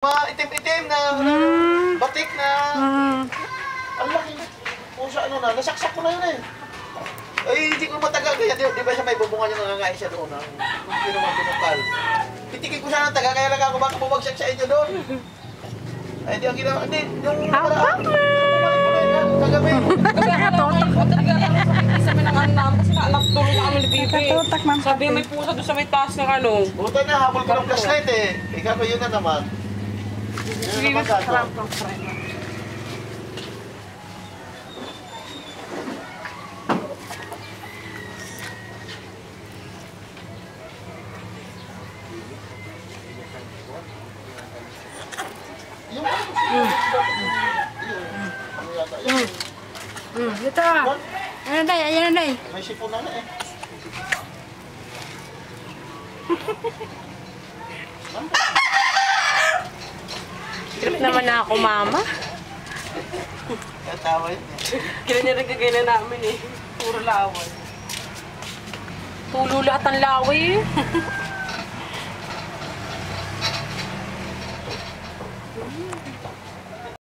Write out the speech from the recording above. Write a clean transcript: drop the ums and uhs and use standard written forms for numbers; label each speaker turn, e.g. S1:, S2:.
S1: Itim-itim na batik na ang laki. Kung sa ano na, nasaksak ko na yun eh. Ay, hindi ko matagal kaya di ba siya may bubungan niya nangangain siya doon ang hindi naman pinukal. Pitikin ko sana ng taga kaya lang ako baka bumagsak sa inyo doon. Ay, hindi ang ginawa. Hindi, yung nakaraan. Bumalik ko na yun kagabi.
S2: Isa may nang-anam kasi tulong na kami ni Bibi. Sabi may pusa doon sa may taas ng ano.
S1: Buta na, habol ko ng flashlight eh. Ikaw ko yun na naman. Yun na naman gato.
S3: Dito. Ayan na, ayan na.
S1: May sipon na eh.
S2: Trip naman na ako, mama.
S1: Katawa yun.
S2: Kinanirigagay na namin eh. Puro laway. Tulo lahat ang laway eh.